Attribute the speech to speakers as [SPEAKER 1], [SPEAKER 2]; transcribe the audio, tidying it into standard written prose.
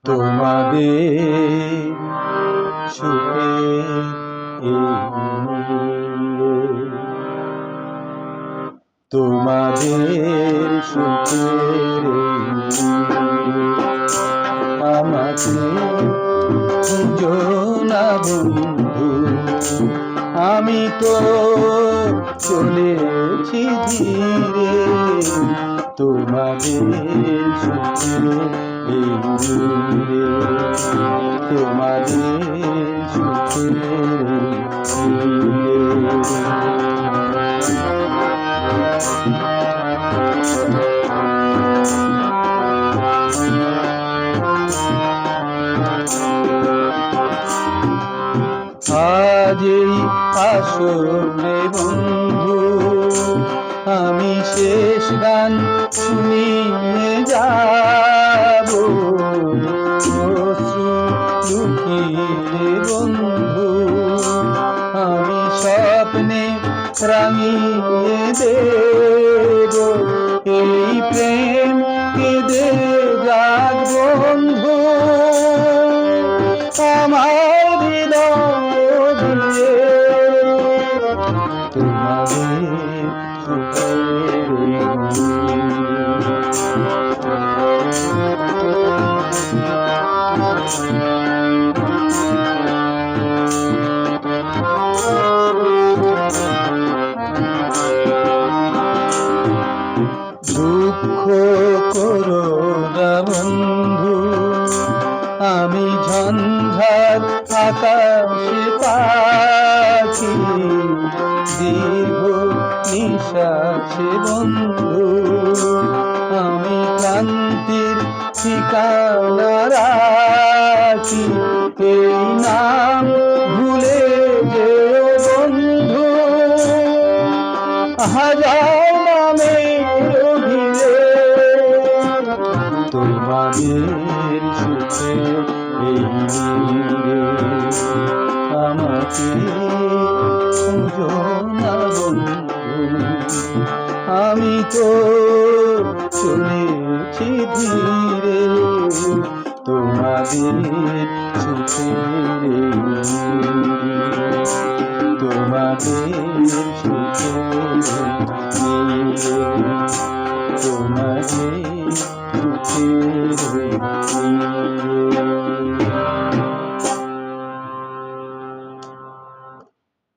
[SPEAKER 1] তোমাদের সুখে তোমাদের সুখে আমাকে খুঁজো না বন্ধু, আমি তো চলেছি ধীরে তোমাদের সুখে তোমাদের সুখে আজ এই আসরে বন্ধু আমি শেষ গান শুনিয়ে যাব, অশ্রু লুকিয়ে বন্ধু আমি স্বপ্নে রাঙিয়ে দেব এই প্রেম কেঁদে যাক বন্ধু আমার হৃদয় দিয়ে তোমাদের সুখে দুঃখ করো না বন্ধু, আমি ঝঞ্ঝার আকাশে পাখি দীর্ঘ নিঃশ্বাসে বন্ধু আমি ক্লান্তির ঠিকানা রাখি, এই নাম ভুলে যেও বন্ধু হাজার নামে ভিড়ে তোমাদের সুখে আমাকে খুঁজো না বন্ধু, আমি তো চলেছি ধীরে তোমাদের সুখে তোমাদের সুখে তোমাদের সুখে।